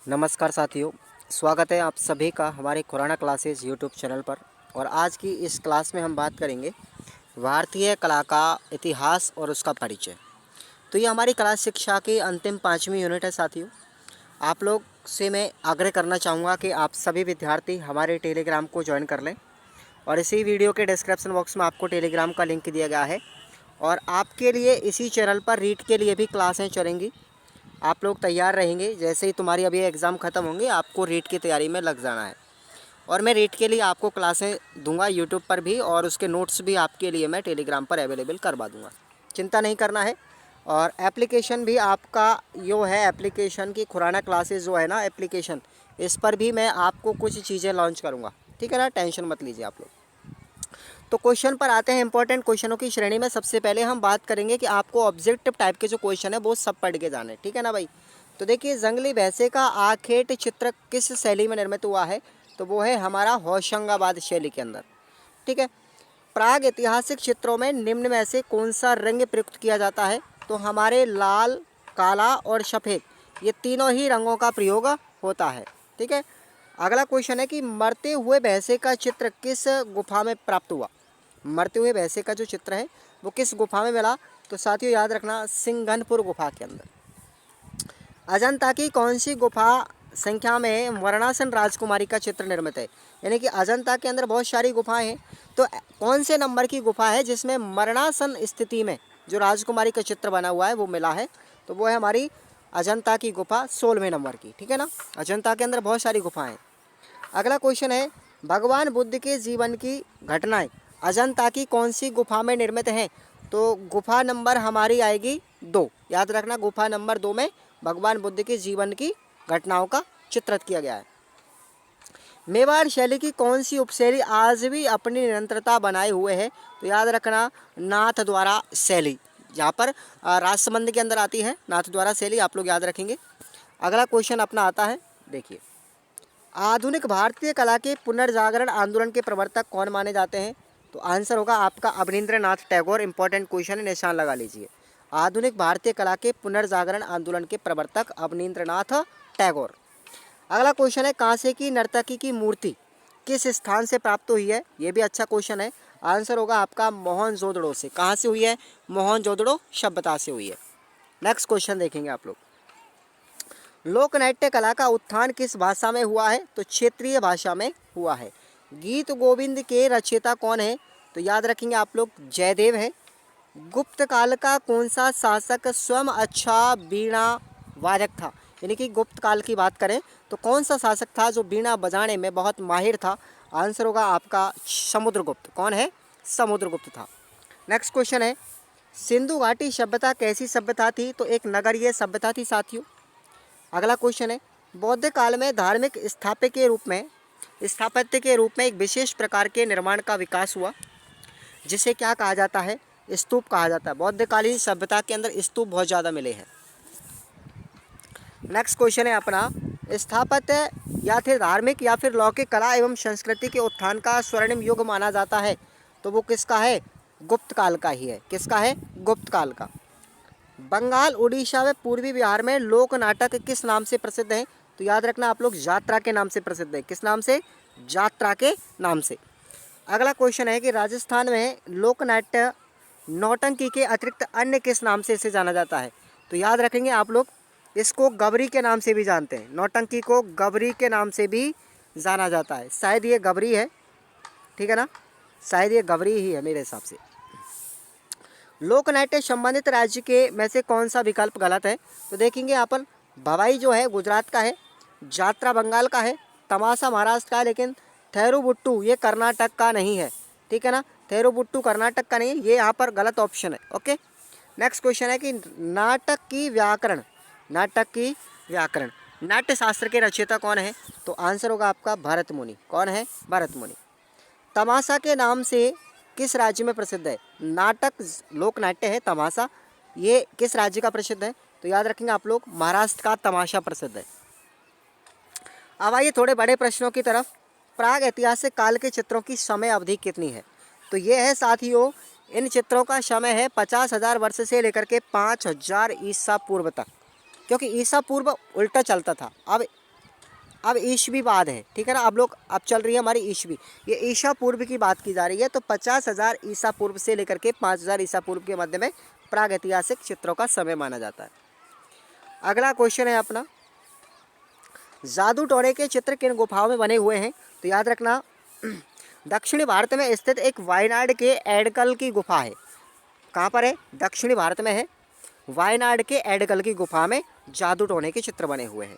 नमस्कार साथियों, स्वागत है आप सभी का हमारे खुराना क्लासेस यूट्यूब चैनल पर। और आज की इस क्लास में हम बात करेंगे भारतीय कला का इतिहास और उसका परिचय। तो ये हमारी कला शिक्षा की अंतिम 5वीं यूनिट है साथियों। आप लोग से मैं आग्रह करना चाहूँगा कि आप सभी विद्यार्थी हमारे टेलीग्राम को ज्वाइन कर लें और इसी वीडियो के डिस्क्रिप्शन बॉक्स में आपको टेलीग्राम का लिंक दिया गया है। और आपके लिए इसी चैनल पर रीट के लिए भी क्लासें चलेंगी। आप लोग तैयार रहेंगे, जैसे ही तुम्हारी अभी एग्ज़ाम ख़त्म होंगे आपको रीट की तैयारी में लग जाना है। और मैं रीट के लिए आपको क्लासें दूंगा यूट्यूब पर भी, और उसके नोट्स भी आपके लिए मैं टेलीग्राम पर अवेलेबल करवा दूंगा, चिंता नहीं करना है। और एप्लीकेशन भी आपका जो है, एप्लीकेशन की खुराना क्लासेस जो है ना एप्लीकेशन, इस पर भी मैं आपको कुछ चीज़ें लॉन्च करूँगा, ठीक है ना, टेंशन मत लीजिए आप लोग। तो क्वेश्चन पर आते हैं। इंपॉर्टेंट क्वेश्चनों की श्रेणी में सबसे पहले हम बात करेंगे कि आपको ऑब्जेक्टिव टाइप के जो क्वेश्चन है वो सब पढ़ के जाने, ठीक है ना भाई। तो देखिए, जंगली भैंसे का आखेट चित्र किस शैली में निर्मित हुआ है? तो वो है हमारा होशंगाबाद शैली के अंदर, ठीक है। प्राग ऐतिहासिक चित्रों में निम्न में से कौन सा रंग प्रयुक्त किया जाता है? तो हमारे लाल, काला और सफ़ेद, ये तीनों ही रंगों का प्रयोग होता है, ठीक है। अगला क्वेश्चन है कि मरते हुए भैंसे का चित्र किस गुफा में प्राप्त हुआ? मरते हुए भैंसे का जो चित्र है वो किस गुफा में मिला? तो साथियों याद रखना, सिंघनपुर गुफा के अंदर। अजंता की कौन सी गुफा संख्या में मरणासन राजकुमारी का चित्र निर्मित है? यानी कि अजंता के अंदर बहुत सारी गुफाएं हैं, तो कौन से नंबर की गुफा है जिसमें मरणासन स्थिति में जो राजकुमारी का चित्र बना हुआ है वो मिला है? तो वो है हमारी अजंता की गुफा 16वें नंबर की, ठीक है ना। अजंता के अंदर बहुत सारी गुफाएं हैं। अगला क्वेश्चन है, भगवान बुद्ध के जीवन की घटनाएं अजंता की कौन सी गुफा में निर्मित हैं? तो गुफा नंबर हमारी आएगी 2, याद रखना, गुफा नंबर 2 में भगवान बुद्ध के जीवन की घटनाओं का चित्रित किया गया है। मेवाड़ शैली की कौन सी उपशैली आज भी अपनी निरंतरता बनाए हुए है? तो याद रखना, नाथ द्वारा शैली, जहाँ पर राजसमंद के अंदर आती है नाथ द्वारा शैली, आप लोग याद रखेंगे। अगला क्वेश्चन अपना आता है, देखिए, आधुनिक भारतीय कला के पुनर्जागरण आंदोलन के प्रवर्तक कौन माने जाते हैं? तो आंसर होगा आपका अवनींद्रनाथ टैगोर। इंपॉर्टेंट क्वेश्चन है, निशान लगा लीजिए। आधुनिक भारतीय कला के पुनर्जागरण आंदोलन के प्रवर्तक अवनींद्रनाथ टैगोर। अगला क्वेश्चन है, कांसे की नर्तकी की मूर्ति किस स्थान से प्राप्त हुई है? ये भी अच्छा क्वेश्चन है। आंसर होगा आपका मोहनजोदड़ो से। कहाँ से हुई है? मोहनजोदड़ो सभ्यता से हुई है। नेक्स्ट क्वेश्चन देखेंगे आप लोग, लोक नाट्य कला का उत्थान किस भाषा में हुआ है? तो क्षेत्रीय भाषा में हुआ है। गीत गोविंद के रचयिता कौन है? तो याद रखेंगे आप लोग, जयदेव है। गुप्त काल का कौन सा शासक स्वयं अच्छा वीणा वादक था? यानी कि गुप्त काल की बात करें तो कौन सा शासक था जो वीणा बजाने में बहुत माहिर था? आंसर होगा आपका समुद्रगुप्त। कौन है? समुद्रगुप्त था। नेक्स्ट क्वेश्चन है, सिंधु घाटी सभ्यता कैसी सभ्यता थी? तो एक नगरीय सभ्यता थी साथियों। अगला क्वेश्चन है, बौद्ध काल में धार्मिक स्थापत्य के रूप में एक विशेष प्रकार के निर्माण का विकास हुआ, जिसे क्या कहा जाता है? स्तूप कहा जाता है। बौद्धकालीन सभ्यता के अंदर स्तूप बहुत ज़्यादा मिले हैं। नेक्स्ट क्वेश्चन है अपना, स्थापत्य या फिर धार्मिक या फिर लौकिक कला एवं संस्कृति के उत्थान का स्वर्णिम युग माना जाता है? तो वो किसका है? गुप्त काल का ही है। किसका है? गुप्त काल का। बंगाल, उड़ीसा व पूर्वी बिहार में लोक नाटक किस नाम से प्रसिद्ध है? तो याद रखना आप लोग, यात्रा के नाम से प्रसिद्ध है। किस नाम से? यात्रा के नाम से। अगला क्वेश्चन है कि राजस्थान में लोक नाट्य नौटंकी के अतिरिक्त अन्य किस नाम से इसे जाना जाता है? तो याद रखेंगे आप लोग, इसको गबरी के नाम से भी जानते हैं। नौटंकी को गबरी के नाम से भी जाना जाता है। शायद ये गबरी है, ठीक है ना, शायद ये गबरी ही है मेरे हिसाब से। लोक नाट्य संबंधित राज्य के में से कौन सा विकल्प गलत है? तो देखेंगे यहाँ पर, भवाई जो है गुजरात का है, जात्रा बंगाल का है, तमाशा महाराष्ट्र का है, लेकिन थेरुबुट्टू ये कर्नाटक का नहीं है, ठीक है ना। थेरुबुट्टू कर्नाटक का नहीं है, ये यहाँ पर गलत ऑप्शन है। ओके। नेक्स्ट क्वेश्चन है कि नाटक की व्याकरण नाट्य शास्त्र के रचयिता कौन है? तो आंसर होगा आपका भरत मुनि। कौन है? भरत मुनि। तमाशा के नाम से किस राज्य में प्रसिद्ध है? नाटक लोक नाट्य है तमाशा, ये किस राज्य का प्रसिद्ध है? तो याद रखेंगे आप लोग, महाराष्ट्र का तमाशा प्रसिद्ध है। अब आइए थोड़े बड़े प्रश्नों की तरफ। प्राग ऐतिहासिक काल के चित्रों की समय अवधि कितनी है? तो ये है साथियों, इन चित्रों का समय है 50,000 वर्ष से लेकर के 5,000 ईसा पूर्व तक, क्योंकि ईसा पूर्व उल्टा चलता था। अब अब ईसवी बाद है, ठीक है ना। अब चल रही है हमारी ईसवी, ये ईसा पूर्व की बात की जा रही है। तो 50,000 ईसा पूर्व से लेकर के 5,000 ईसा पूर्व के मध्य में प्रागैतिहासिक चित्रों का समय माना जाता है। अगला क्वेश्चन है अपना, जादू टोने के चित्र किन गुफाओं में बने हुए हैं? तो याद रखना दक्षिणी भारत में स्थित एक वायनाड के एडकल की गुफा है। कहाँ पर है? दक्षिणी भारत में है, वायनाड के एडकल की गुफा में जादू टोने के चित्र बने हुए हैं।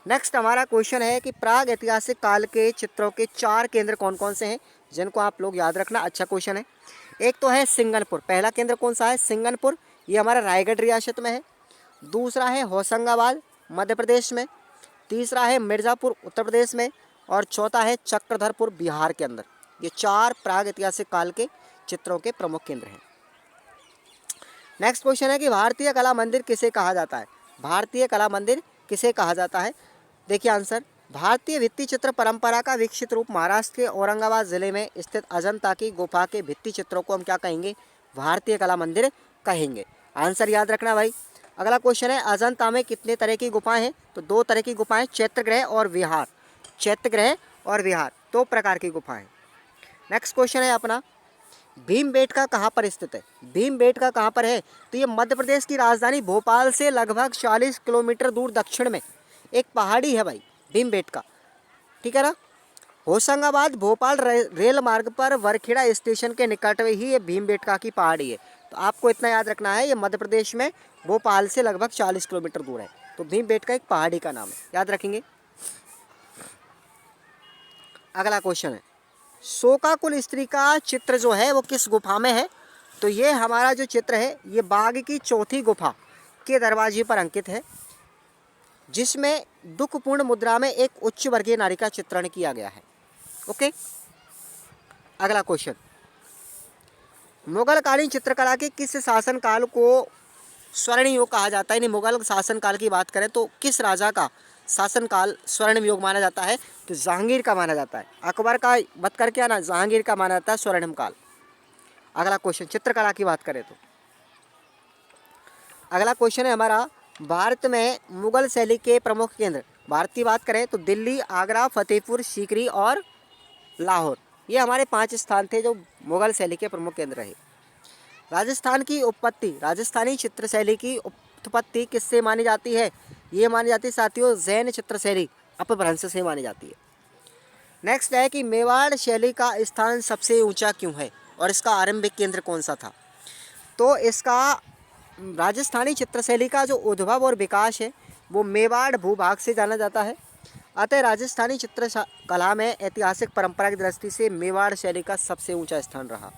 नेक्स्ट हमारा क्वेश्चन है कि प्राग ऐतिहासिक काल के चित्रों के 4 केंद्र कौन कौन से हैं, जिनको आप लोग याद रखना। अच्छा क्वेश्चन है। एक तो है सिंगनपुर, पहला केंद्र कौन सा है? सिंगनपुर, ये हमारा रायगढ़ रियासत में है। दूसरा है होशंगाबाद, मध्य प्रदेश में। तीसरा है मिर्ज़ापुर, उत्तर प्रदेश में। और चौथा है चक्रधरपुर, बिहार के अंदर। ये 4 प्राग ऐतिहासिक काल के चित्रों के प्रमुख केंद्र हैं। नेक्स्ट क्वेश्चन है कि भारतीय कला मंदिर किसे कहा जाता है? भारतीय कला मंदिर किसे कहा जाता है? देखिए आंसर, भारतीय भित्ति चित्र परंपरा का विकसित रूप महाराष्ट्र के औरंगाबाद जिले में स्थित अजंता की गुफा के भित्ति चित्रों को हम क्या कहेंगे? भारतीय कला मंदिर कहेंगे। आंसर याद रखना भाई। अगला क्वेश्चन है, अजंता में कितने तरह की गुफाएं हैं? तो 2 तरह की गुफाएं, चैत्यगृह और विहार। चैत्यगृह और विहार 2 प्रकार की गुफाएं। नेक्स्ट क्वेश्चन है अपना, भीमबेटका कहाँ पर स्थित है? भीमबेटका कहाँ पर है? तो ये मध्य प्रदेश की राजधानी भोपाल से लगभग 40 किलोमीटर दूर दक्षिण में एक पहाड़ी है भाई, भीमबेटका, ठीक है ना। होशंगाबाद भोपाल रेल मार्ग पर वरखेड़ा स्टेशन के निकट में ही ये भीमबेटका की पहाड़ी है। तो आपको इतना याद रखना है, ये मध्य प्रदेश में भोपाल से लगभग 40 किलोमीटर दूर है। तो भीमबेटका एक पहाड़ी का नाम है, याद रखेंगे। अगला क्वेश्चन है, शोकाकुल स्त्री का चित्र जो है वो किस गुफा में है? तो ये हमारा जो चित्र है ये बाघ की चौथी गुफा के दरवाजे पर अंकित है, जिसमें दुखपूर्ण मुद्रा में एक उच्च वर्गीय नारी का चित्रण किया गया है। ओके। अगला क्वेश्चन, मुगलकालीन चित्रकला के किस शासनकाल को स्वर्णिम युग कहा जाता है? यानी मुगल शासनकाल की बात करें तो किस राजा का शासनकाल स्वर्णिम युग माना जाता है? तो जहांगीर का माना जाता है। अकबर का मत करके आना, जहांगीर का माना जाता है स्वर्णिम काल। अगला क्वेश्चन, चित्रकला की बात करें तो अगला क्वेश्चन है हमारा, भारत में मुगल शैली के प्रमुख केंद्र, भारत की बात करें तो दिल्ली, आगरा, फतेहपुर सीकरी और लाहौर, ये हमारे 5 स्थान थे जो मुगल शैली के प्रमुख केंद्र रहे। राजस्थान की उत्पत्ति, राजस्थानी चित्र शैली की उत्पत्ति किससे मानी जाती है? ये मानी जाती है साथियों जैन चित्र शैली अपभ्रंश से मानी जाती है। नेक्स्ट है कि मेवाड़ शैली का स्थान सबसे ऊंचा क्यों है और इसका आरंभिक केंद्र कौन सा था? तो इसका राजस्थानी चित्र शैली का जो उद्भव और विकास है वो मेवाड़ भूभाग से जाना जाता है। अतः राजस्थानी चित्र कला में ऐतिहासिक परंपरा की दृष्टि से मेवाड़ शैली का सबसे ऊंचा स्थान रहा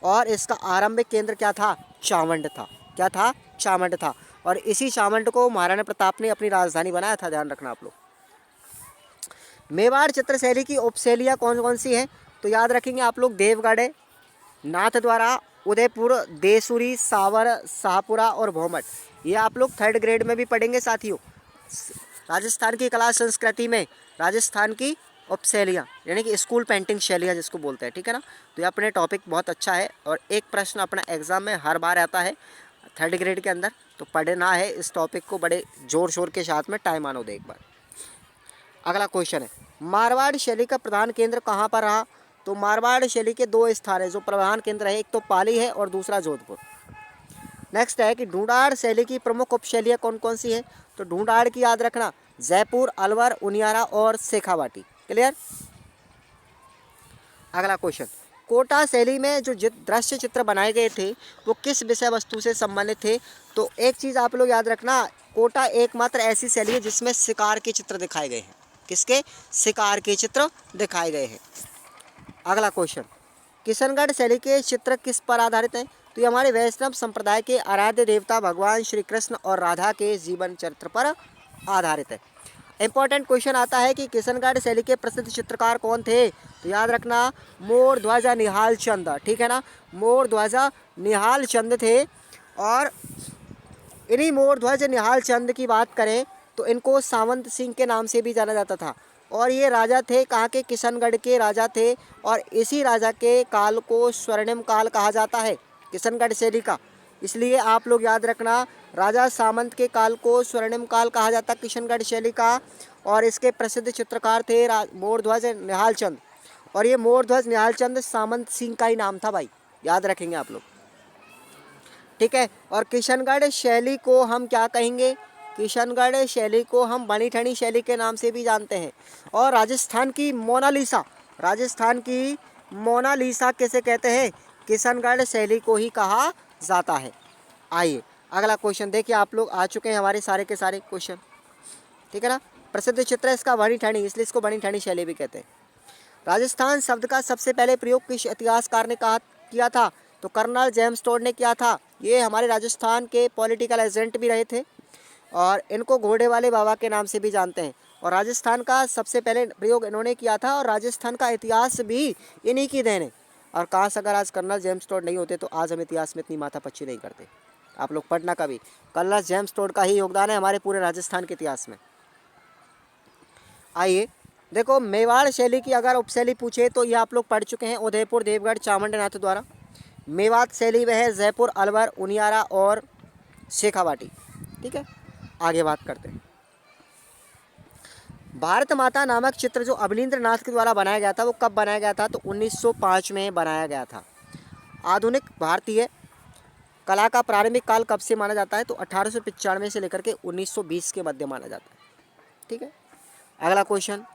और इसका आरंभिक केंद्र क्या था? चावंड था। क्या था? चावंड था। और इसी चावंड को महाराणा प्रताप ने अपनी राजधानी बनाया था, ध्यान रखना आप लोग। मेवाड़ चित्र शैली की उपशैलियाँ कौन कौन सी हैं? तो याद रखेंगे आप लोग, देवगढ़ है, नाथद्वारा, उदयपुर, देसूरी, सावर, शाहपुरा और भौमट। ये आप लोग 3rd ग्रेड में भी पढ़ेंगे साथियों। राजस्थान की कला संस्कृति में राजस्थान की उपशैलियाँ यानी कि स्कूल पेंटिंग शैलियाँ जिसको बोलते हैं, ठीक है ना। तो ये अपने टॉपिक बहुत अच्छा है और एक प्रश्न अपना एग्जाम में हर बार आता है 3rd ग्रेड के अंदर, तो पढ़ना है इस टॉपिक को बड़े जोर शोर के साथ में, टाइम आनो दे एक बार। अगला क्वेश्चन है, मारवाड़ शैली का प्रधान केंद्र कहाँ पर रहा? तो मारवाड़ शैली के 2 स्थान है जो प्रधान केंद्र है, एक तो पाली है और दूसरा जोधपुर। नेक्स्ट है कि ढूंढाड़ शैली की प्रमुख उपशैलियाँ कौन कौन सी हैं? तो ढूंढाड़ की याद रखना, जयपुर, अलवर, उनियारा और शेखावाटी। क्लियर। अगला क्वेश्चन, कोटा शैली में जो दृश्य चित्र बनाए गए थे वो किस विषय वस्तु से संबंधित थे? तो एक चीज़ आप लोग याद रखना, कोटा एकमात्र ऐसी शैली है जिसमें शिकार के चित्र दिखाए गए हैं। किसके? शिकार के चित्र दिखाए गए हैं। अगला क्वेश्चन, किशनगढ़ शैली के चित्र किस पर आधारित हैं? तो ये हमारे वैष्णव संप्रदाय के आराध्य देवता भगवान श्री कृष्ण और राधा के जीवन चरित्र पर आधारित है। इंपॉर्टेंट क्वेश्चन आता है कि किशनगढ़ शैली के प्रसिद्ध चित्रकार कौन थे? तो याद रखना, मोर ध्वजा निहाल चंद, ठीक है ना, मोर ध्वजा निहाल चंद थे। और इन्हीं मोर ध्वज निहाल चंद की बात करें तो इनको सावंत सिंह के नाम से भी जाना जाता था और ये राजा थे, कहाँ के? किशनगढ़ के राजा थे और इसी राजा के काल को स्वर्णिम काल कहा जाता है, किशनगढ़ शैली का। इसलिए आप लोग याद रखना, राजा सामंत के काल को स्वर्णिम काल कहा जाता है किशनगढ़ शैली का। और इसके प्रसिद्ध चित्रकार थे मोरध्वज निहाल चंद। और ये मोरध्वज निहाल चंद सामंत सिंह का ही नाम था भाई, याद रखेंगे आप लोग, ठीक है। और किशनगढ़ शैली को हम क्या कहेंगे? किशनगढ़ शैली को हम बनी ठनी शैली के नाम से भी जानते हैं। और राजस्थान की मोनालिसा, राजस्थान की मोनालिसा किसे कहते हैं? किशनगढ़ शैली को ही कहा जाता है। आइए अगला क्वेश्चन देखिए, आप लोग आ चुके हैं हमारे सारे के सारे क्वेश्चन, ठीक है ना। प्रसिद्ध चित्र है इसका बनी ठनी, इसलिए इसको बनी ठनी शैली भी कहते हैं। राजस्थान शब्द का सबसे पहले प्रयोग किस इतिहासकार ने किया था? तो कर्नल जेम्स टोड ने किया था। ये हमारे राजस्थान के पॉलिटिकल एजेंट भी रहे थे और इनको घोड़े वाले बाबा के नाम से भी जानते हैं। और राजस्थान का सबसे पहले प्रयोग इन्होंने किया था और राजस्थान का इतिहास भी इन्हीं की देन है। और काश अगर आज कर्नल जेम्स टोड नहीं होते तो आज हम इतिहास में इतनी माथापच्ची नहीं करते। आप लोग पढ़ना कभी, कर्नल जेम्स टोड का ही योगदान है हमारे पूरे राजस्थान के इतिहास में। आइए देखो, मेवाड़ शैली की अगर उपशैली पूछे तो ये आप लोग पढ़ चुके हैं, उदयपुर देवगढ़ चामुंडनाथ द्वारा। मेवात शैली वह है जयपुर, अलवर, उनियारा और शेखावाटी, ठीक है। आगे बात करते हैं। भारत माता नामक चित्र जो अवनींद्र नाथ के द्वारा बनाया गया था वो कब बनाया गया था? तो 1905 में बनाया गया था। आधुनिक भारतीय कला का प्रारंभिक काल कब से माना जाता है? तो 1895 से लेकर के 1920 के मध्य माना जाता है, ठीक है। अगला क्वेश्चन,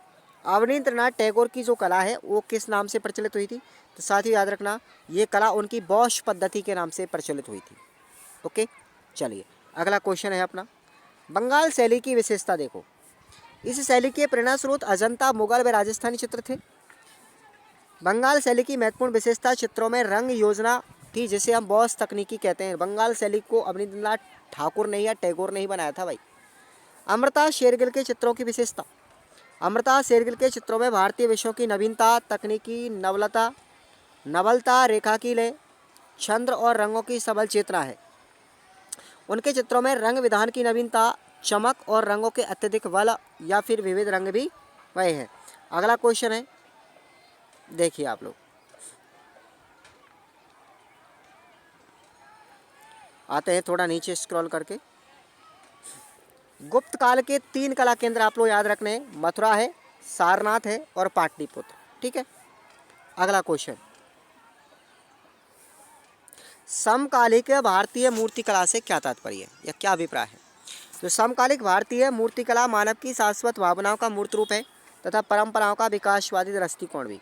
अवनींद्रनाथ टैगोर की जो कला है वो किस नाम से प्रचलित हुई थी? तो साथ ही याद रखना ये कला उनकी बौश पद्धति के नाम से प्रचलित हुई थी। ओके, चलिए अगला क्वेश्चन है अपना, बंगाल शैली की विशेषता देखो। इस शैली के प्रेरणा स्रोत अजंता, मुगल व राजस्थानी चित्र थे। बंगाल शैली की महत्वपूर्ण विशेषता चित्रों में रंग योजना थी, जिसे हम बौश तकनीकी कहते हैं। बंगाल शैली को अवनींद्रनाथ ठाकुर ने या टैगोर ने ही बनाया था भाई। अमृता शेरगिल के चित्रों की विशेषता, अमृता शेरगिल के चित्रों में भारतीय विषयों की नवीनता, तकनीकी नवलता, रेखा की लय, छंद और रंगों की सबल चेतना है। उनके चित्रों में रंग विधान की नवीनता, चमक और रंगों के अत्यधिक बल या फिर विविध रंग भी वह है। अगला क्वेश्चन है, देखिए आप लोग आते हैं थोड़ा नीचे स्क्रॉल करके। गुप्त काल के 3 कला केंद्र आप लोग याद रखने हैं, मथुरा है, सारनाथ है और पाटलिपुत्र, ठीक है। अगला क्वेश्चन, समकालिक भारतीय मूर्तिकला से क्या तात्पर्य है या क्या अभिप्राय है? तो समकालिक भारतीय मूर्तिकला मानव की शाश्वत भावनाओं का मूर्त रूप है तथा परंपराओं का विकासवादी दृष्टिकोण भी।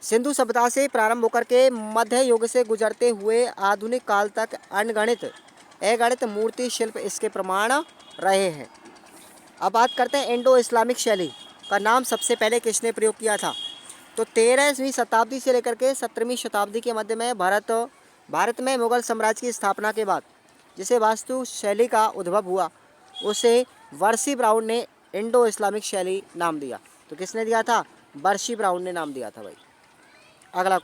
सिंधु सभ्यता से प्रारंभ होकर के मध्य युग से गुजरते हुए आधुनिक काल तक अगणित मूर्ति शिल्प इसके प्रमाण रहे हैं। अब बात करते हैं इंडो इस्लामिक शैली का नाम सबसे पहले किसने प्रयोग किया था? तो 13वीं शताब्दी से लेकर के 17वीं शताब्दी के मध्य में भारत में मुगल साम्राज्य की स्थापना के बाद जिसे वास्तु शैली का उद्भव हुआ उसे वर्सी ब्राउन ने इंडो इस्लामिक शैली नाम दिया। तो किसने दिया था? वर्सी ब्राउन ने नाम दिया था भाई। अगला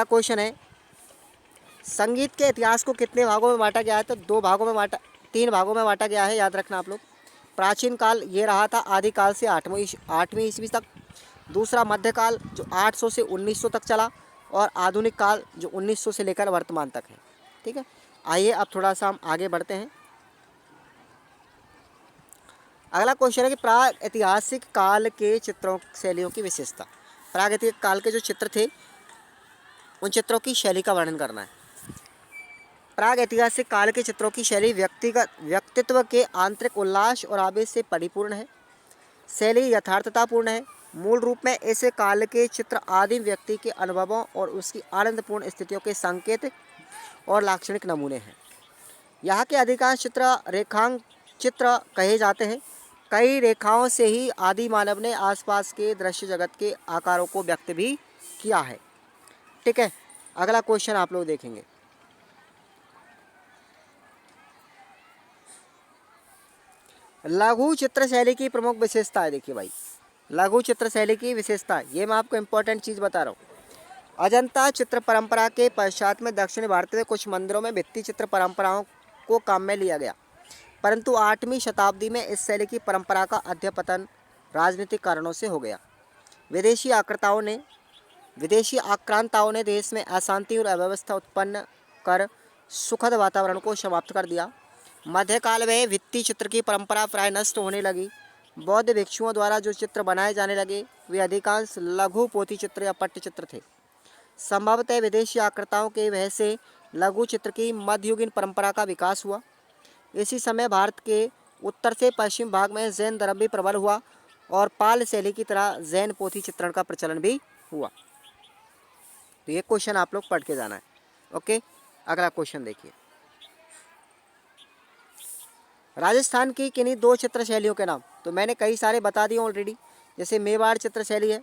क्वेश्चन है, संगीत के इतिहास को कितने भागों में बांटा गया है? तो 3 भागों में बांटा गया है, याद रखना आप लोग। प्राचीन काल ये रहा था आदिकाल से 8वीं ईस्वी तक, दूसरा मध्यकाल जो 800 से 1900 तक चला और आधुनिक काल जो 1900 से लेकर वर्तमान तक है, ठीक है। आइए अब थोड़ा सा हम आगे बढ़ते हैं। अगला क्वेश्चन है कि प्राग ऐतिहासिक काल के चित्रों शैलियों की विशेषता। प्राग ऐतिहासिक काल के जो चित्र थे उन चित्रों की शैली का वर्णन करना है। प्राग ऐतिहासिक काल के चित्रों की शैली व्यक्तित्व के आंतरिक उल्लास और आवेश से परिपूर्ण है। शैली यथार्थतापूर्ण है। मूल रूप में ऐसे काल के चित्र आदिम व्यक्ति के अनुभवों और उसकी आनंदपूर्ण स्थितियों के संकेत और लाक्षणिक नमूने हैं। यहाँ के अधिकांश चित्र रेखांक चित्र कहे जाते हैं। कई रेखाओं से ही आदि मानव ने आसपास के दृश्य जगत के आकारों को व्यक्त भी किया है, ठीक है। अगला क्वेश्चन आप लोग देखेंगे, लघु चित्र शैली की प्रमुख विशेषता है। देखिए भाई, लघु चित्र शैली की विशेषता, ये मैं आपको इंपॉर्टेंट चीज़ बता रहा हूँ। अजंता चित्र परंपरा के पश्चात में दक्षिण भारत में कुछ मंदिरों में भित्ति चित्र परंपराओं को काम में लिया गया, परंतु 8वीं शताब्दी में इस शैली की परंपरा का अध्यपतन राजनीतिक कारणों से हो गया। विदेशी आक्रांताओं ने देश में अशांति और अव्यवस्था उत्पन्न कर सुखद वातावरण को समाप्त कर दिया। मध्यकाल में भित्ति चित्र की परंपरा प्राय नष्ट होने लगी। बौद्ध भिक्षुओं द्वारा जो चित्र बनाए जाने लगे वे अधिकांश लघु पोथी चित्र या पट्टचित्र थे। संभवतः विदेशी आकृताओं के वजह से लघु चित्र की मध्ययुगीन परंपरा का विकास हुआ। इसी समय भारत के उत्तर से पश्चिम भाग में जैन धर्म भी प्रबल हुआ और पाल शैली की तरह जैन पोथी चित्रण का प्रचलन भी हुआ। तो ये क्वेश्चन आप लोग पढ़ के जाना है। ओके, अगला क्वेश्चन देखिए। राजस्थान की किन्हीं दो चित्र शैलियों के नाम। तो मैंने कई सारे बता दिए ऑलरेडी। जैसे मेवाड़ चित्र शैली है,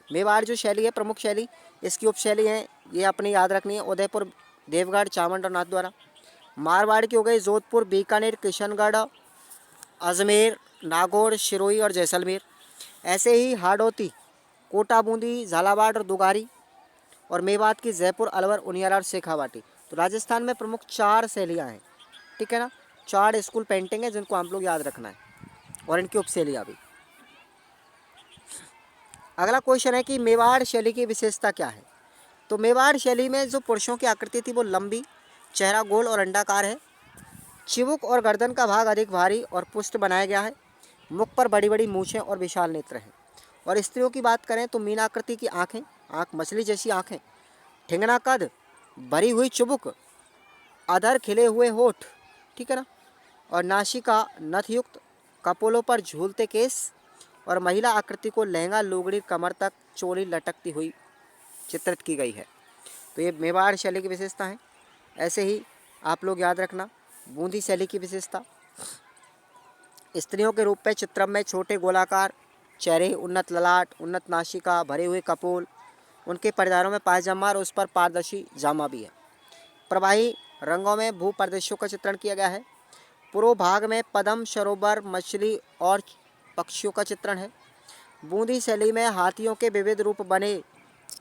मेवाड़ जो शैली है प्रमुख शैली, इसकी उपशैली है, ये अपनी याद रखनी है, उदयपुर, देवगढ़, चावंड और नाथद्वारा। मारवाड़ की हो गई जोधपुर, बीकानेर, किशनगढ़, अजमेर, नागौर, सिरोही और जैसलमेर। ऐसे ही हाड़ौती, कोटा, बूंदी, झालावाड़ और दुगारी। और मेवात की जयपुर, अलवर, उनियारा और शेखावाटी। तो राजस्थान में प्रमुख 4 शैलियाँ हैं, ठीक है ना। 4 स्कूल पेंटिंग है जिनको आप लोग याद रखना है और इनकी उपशैलियाँ भी। अगला क्वेश्चन है कि मेवाड़ शैली की विशेषता क्या है। तो मेवाड़ शैली में जो पुरुषों की आकृति थी वो लंबी, चेहरा गोल और अंडाकार है। चिबुक और गर्दन का भाग अधिक भारी और पुष्ट बनाया गया है। मुख पर बड़ी बड़ी मूछें और विशाल नेत्र हैं। और स्त्रियों की बात करें तो मीनाकृति की आँखें, आँख मछली जैसी आँखें, ठिंगना कद, भरी हुई चिबुक, अधर खिले हुए होठ, ठीक है ना, और नासिका नथयुक्त, कपोलों पर झूलते केस। और महिला आकृति को लहंगा, लुगड़ी, कमर तक चोली लटकती हुई चित्रित की गई है। तो ये मेवाड़ शैली की विशेषता है। ऐसे ही आप लोग याद रखना बूंदी शैली की विशेषता। स्त्रियों के रूप में चित्रम में छोटे गोलाकार चेहरे, उन्नत ललाट, उन्नत नासिका, भरे हुए कपोल। उनके परिधानों में पायजामा और उस पर पारदर्शी जामा भी है। प्रवाही रंगों में भू प्रदेशों का चित्रण किया गया है। पूर्व भाग में पद्म, सरोवर, मछली और पक्षियों का चित्रण है। बूंदी शैली में हाथियों के विविध रूप बने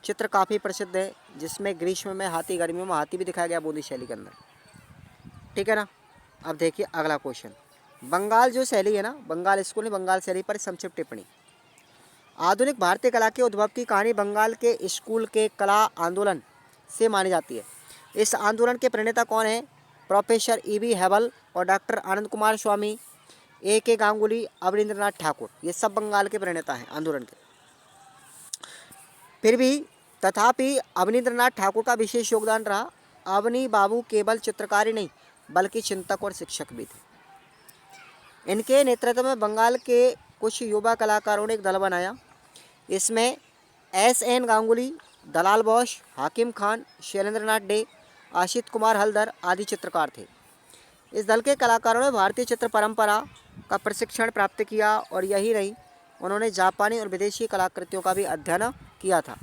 चित्र काफ़ी प्रसिद्ध है, जिसमें ग्रीष्म में हाथी, गर्मियों में हाथी भी दिखाया गया बूंदी शैली के अंदर, ठीक है ना। अब देखिए अगला क्वेश्चन। बंगाल जो शैली है ना, बंगाल स्कूल में बंगाल शैली पर संक्षिप्त टिप्पणी। आधुनिक भारतीय कला के उद्भव की कहानी बंगाल के स्कूल के कला आंदोलन से मानी जाती है। इस आंदोलन के प्रणेता कौन है? Professor E.V. हेबल और डॉक्टर आनंद कुमार स्वामी, A.K. गांगुली, अवनींद्रनाथ ठाकुर। ये सब बंगाल के प्रणेता हैं आंदोलन के। फिर भी तथापि अवनींद्रनाथ ठाकुर का विशेष योगदान रहा। अवनी बाबू केवल चित्रकार ही नहीं बल्कि चिंतक और शिक्षक भी थे। इनके नेतृत्व में बंगाल के कुछ युवा कलाकारों ने एक दल बनाया। इसमें S.N. गांगुली, दलाल बोस, हाकिम खान, शैलेंद्रनाथ डे, आशित कुमार हल्दर आदि चित्रकार थे। इस दल के कलाकारों ने भारतीय चित्र परंपरा का प्रशिक्षण प्राप्त किया और यही नहीं, उन्होंने जापानी और विदेशी कलाकृतियों का भी अध्ययन किया था।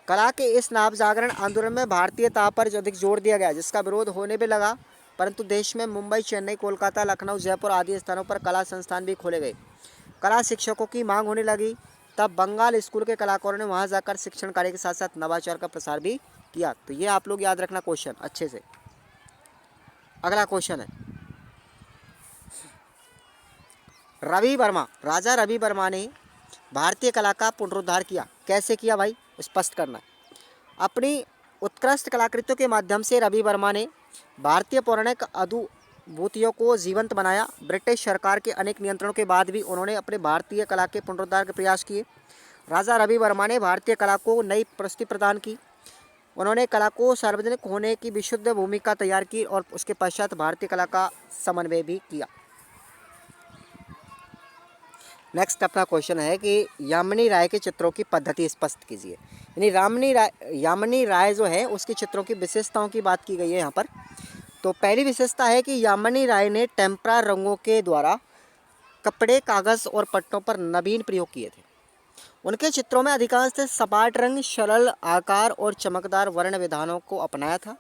कला के इस नवजागरण आंदोलन में भारतीयता पर अधिक जोर दिया गया, जिसका विरोध होने भी लगा। परंतु देश में मुंबई, चेन्नई, कोलकाता, लखनऊ, जयपुर आदि स्थानों पर कला संस्थान भी खोले गए। कला शिक्षकों की मांग होने लगी। तब बंगाल स्कूल के कलाकारों ने वहां जाकर शिक्षण कार्य के साथ साथ नवाचार का प्रसार भी किया। तो ये आप लोग याद रखना क्वेश्चन अच्छे से। अगला क्वेश्चन है, रवि वर्मा, राजा रवि वर्मा ने भारतीय कला का पुनरुद्धार किया। कैसे किया भाई, स्पष्ट करना है। अपनी उत्कृष्ट कलाकृतियों के माध्यम से रवि वर्मा ने भारतीय पौराणिक अनुभूतियों को जीवंत बनाया। ब्रिटिश सरकार के अनेक नियंत्रणों के बाद भी उन्होंने अपने भारतीय कला के पुनरुद्धार के प्रयास किए। राजा रवि वर्मा ने भारतीय कला को नई प्रस्तुति प्रदान की। उन्होंने कला को सार्वजनिक होने की विशुद्ध भूमिका तैयार की और उसके पश्चात भारतीय कला का समन्वय भी किया। नेक्स्ट अपना क्वेश्चन है कि यामिनी राय के चित्रों की पद्धति स्पष्ट कीजिए। यानी यामिनी राय जो है उसके चित्रों की विशेषताओं की बात की गई है यहाँ पर। तो पहली विशेषता है कि यामिनी राय ने टेम्परा रंगों के द्वारा कपड़े, कागज़ और पट्टों पर नवीन प्रयोग किए थे। उनके चित्रों में अधिकांश सपाट रंग, सरल आकार और चमकदार वर्ण विधानों को अपनाया था।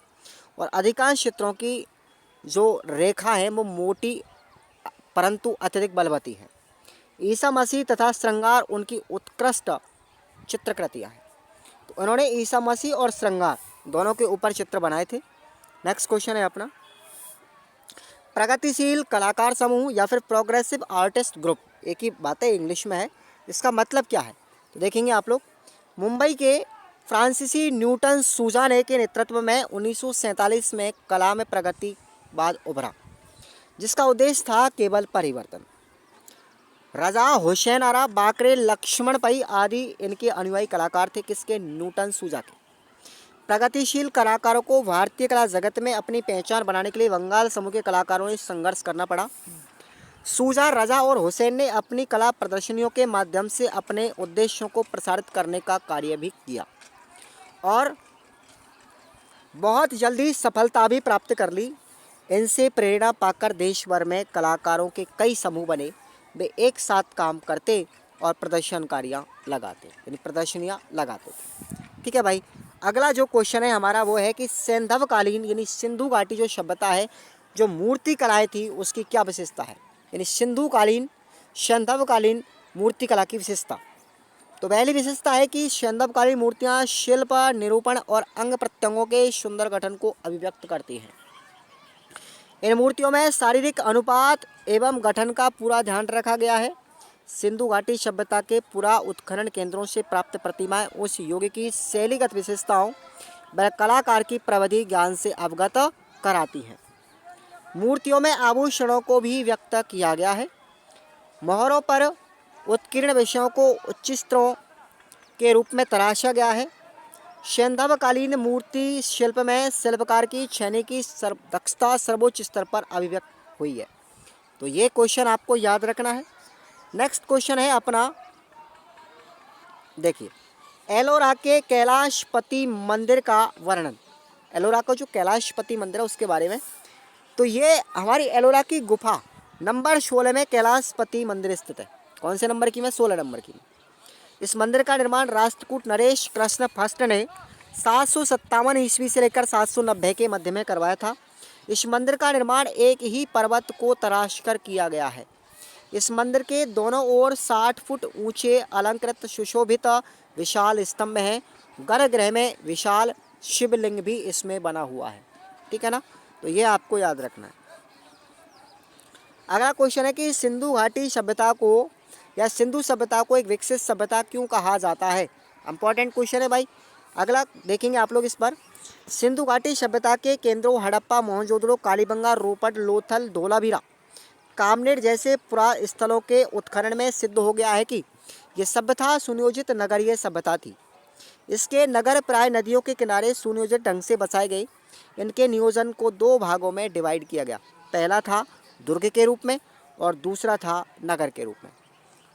और अधिकांश चित्रों की जो रेखा है वो मोटी परंतु अत्यधिक बलवती है। ईसा मसीह तथा श्रृंगार उनकी उत्कृष्ट चित्रकृतियाँ हैं। तो उन्होंने ईसा मसीह और श्रृंगार दोनों के ऊपर चित्र बनाए थे। नेक्स्ट क्वेश्चन है अपना, प्रगतिशील कलाकार समूह या फिर प्रोग्रेसिव आर्टिस्ट ग्रुप, एक ही बात है, इंग्लिश में है, इसका मतलब क्या है तो देखेंगे आप लोग। मुंबई के फ्रांसीसी न्यूटन सूजाने के नेतृत्व में 1947 में कला में प्रगति बाद उभरा, जिसका उद्देश्य था केवल परिवर्तन। रजा, हुसैन आरा, बाकरे, लक्ष्मण पई आदि इनके अनुयायी कलाकार थे। किसके? न्यूटन सूजा के। प्रगतिशील कलाकारों को भारतीय कला जगत में अपनी पहचान बनाने के लिए बंगाल समूह के कलाकारों ने संघर्ष करना पड़ा। सूजा, रजा और हुसैन ने अपनी कला प्रदर्शनियों के माध्यम से अपने उद्देश्यों को प्रसारित करने का कार्य भी किया और बहुत जल्दी सफलता भी प्राप्त कर ली। इनसे प्रेरणा पाकर देश भर में कलाकारों के कई समूह बने। वे एक साथ काम करते और प्रदर्शनियाँ लगाते थे। ठीक है भाई, अगला जो क्वेश्चन है हमारा वो है कि सैंधवकालीन यानी सिंधु घाटी जो सभ्यता है, जो मूर्ति कलाएँ थी, उसकी क्या विशेषता है? यानी सैंधवकालीन मूर्ति कला की विशेषता। तो पहली विशेषता है कि सैंधवकालीन मूर्तियाँ शिल्प, निरूपण और अंग प्रत्यंगों के सुंदर गठन को अभिव्यक्त करती हैं। इन मूर्तियों में शारीरिक अनुपात एवं गठन का पूरा ध्यान रखा गया है। सिंधु घाटी सभ्यता के पुरा उत्खनन केंद्रों से प्राप्त प्रतिमाएं उस युग की शैलीगत विशेषताओं व कलाकार की प्रविधि ज्ञान से अवगत कराती हैं। मूर्तियों में आभूषणों को भी व्यक्त किया गया है। मोहरों पर उत्कीर्ण विषयों को उच्चित्रों के रूप में तराशा गया है। सैंधवकालीन मूर्ति शिल्प में शिल्पकार की छेनी की दक्षता सर्वोच्च स्तर पर अभिव्यक्त हुई है। तो ये क्वेश्चन आपको याद रखना है। नेक्स्ट क्वेश्चन है अपना, देखिए, एलोरा के कैलाशपति मंदिर का वर्णन। एलोरा का जो कैलाशपति मंदिर है उसके बारे में। तो ये हमारी एलोरा की गुफा नंबर 16 में कैलाशपति मंदिर स्थित है। कौन से नंबर की में? 16 नंबर की में। इस मंदिर का निर्माण राष्ट्रकूट नरेश कृष्ण फर्स्ट ने 757 ईस्वी से लेकर 790 के मध्य में करवाया था। इस मंदिर का निर्माण एक ही पर्वत को तराश कर किया गया है। इस मंदिर के दोनों ओर 60 फुट ऊंचे अलंकृत सुशोभित विशाल स्तंभ हैं। गर्भगृह में विशाल शिवलिंग भी इसमें बना हुआ है। ठीक है ना, तो ये आपको याद रखना है। अगला क्वेश्चन है कि सिंधु घाटी सभ्यता को या सिंधु सभ्यता को एक विकसित सभ्यता क्यों कहा जाता है? इंपॉर्टेंट क्वेश्चन है भाई। अगला देखेंगे आप लोग इस पर। सिंधु घाटी सभ्यता के केंद्रों हड़प्पा, मोहनजोदड़ो, कालीबंगा, रोपड़, लोथल, धोलावीरा, कामनेर जैसे पुरास्थलों के उत्खनन में सिद्ध हो गया है कि यह सभ्यता सुनियोजित नगरीय सभ्यता थी। इसके नगर प्राय नदियों के किनारे सुनियोजित ढंग से बसाए गए। इनके नियोजन को दो भागों में डिवाइड किया गया। पहला था दुर्ग के रूप में और दूसरा था नगर के रूप में।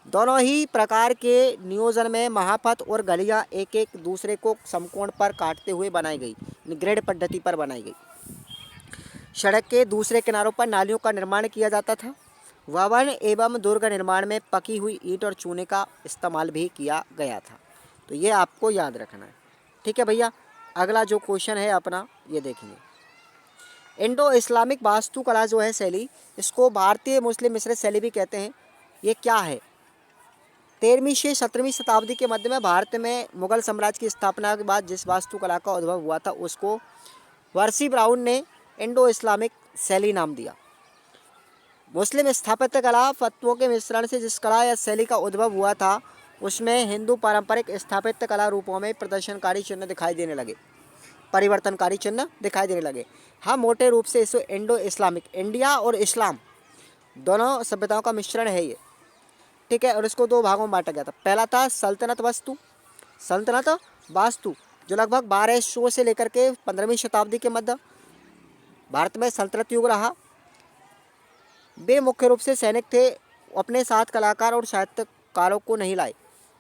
दोनों ही प्रकार के नियोजन में महापथ और गलियां एक एक दूसरे को समकोण पर काटते हुए बनाई गई, ग्रेड पद्धति पर बनाई गई। सड़क के दूसरे किनारों पर नालियों का निर्माण किया जाता था। भवन एवं दुर्ग निर्माण में पकी हुई ईंट और चूने का इस्तेमाल भी किया गया था। तो ये आपको याद रखना है। ठीक है भैया, अगला जो क्वेश्चन है अपना ये देखेंगे। इंडो इस्लामिक वास्तुकला जो है शैली, इसको भारतीय मुस्लिम मिश्रित शैली भी कहते हैं। ये क्या है? 13वीं से 17वीं शताब्दी के मध्य में भारत में मुगल साम्राज्य की स्थापना के बाद जिस वास्तुकला का उद्भव हुआ था उसको वर्सी ब्राउन ने इंडो इस्लामिक शैली नाम दिया। मुस्लिम स्थापत्य कला तत्वों के मिश्रण से जिस कला या शैली का उद्भव हुआ था उसमें हिंदू पारंपरिक स्थापत्य कला रूपों में प्रदर्शनकारी चिन्ह दिखाई देने लगे, परिवर्तनकारी चिन्ह दिखाई देने लगे। हाँ, मोटे रूप से इसे इंडो इस्लामिक, इंडिया और इस्लाम दोनों सभ्यताओं का मिश्रण है ये। ठीक है, और इसको दो भागों में बांटा गया था। पहला था सल्तनत वास्तु जो लगभग 1200 से लेकर के 15वीं शताब्दी के मध्य भारत में सल्तनत युग रहा। वे मुख्य रूप से सैनिक थे, अपने साथ कलाकार और साहित्यकारों को नहीं लाए,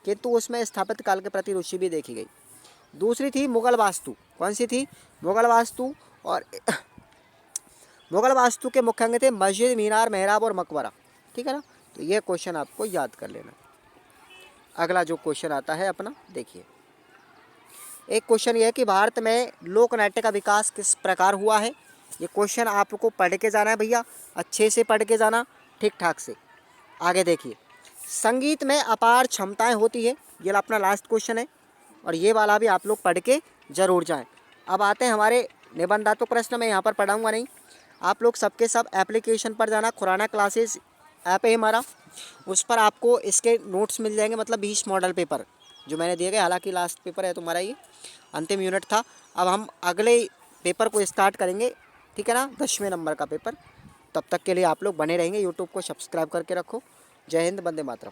किंतु उसमें स्थापत्य काल के प्रति रुचि भी देखी गई। दूसरी थी मुगल वास्तु। कौन सी थी? मुगल वास्तु। और मुगल वास्तु के मुख्य अंग थे मस्जिद, मीनार, मेहराब और मकबरा। ठीक है ना, तो ये क्वेश्चन आपको याद कर लेना। अगला जो क्वेश्चन आता है अपना देखिए। एक क्वेश्चन ये है कि भारत में लोक नाट्य का विकास किस प्रकार हुआ है। ये क्वेश्चन आपको पढ़ के जाना है भैया, अच्छे से पढ़ के जाना, ठीक ठाक से। आगे देखिए, संगीत में अपार क्षमताएं होती है, ये अपना लास्ट क्वेश्चन है और ये वाला भी आप लोग पढ़ के जरूर जाएं। अब आते हैं हमारे निबंधात्मक प्रश्न। मैं यहाँ पर पढ़ाऊँगा नहीं, आप लोग सबके सब एप्लीकेशन पर जाना। खुराना क्लासेस ऐप है हमारा, उस पर आपको इसके नोट्स मिल जाएंगे, मतलब 20 मॉडल पेपर जो मैंने दिए गए। हालांकि लास्ट पेपर है तुम्हारा, ये अंतिम यूनिट था। अब हम अगले पेपर को स्टार्ट करेंगे ठीक है ना, 10वें नंबर का पेपर। तब तक के लिए आप लोग बने रहेंगे, यूट्यूब को सब्सक्राइब करके रखो। जय हिंद, वंदे मातरम।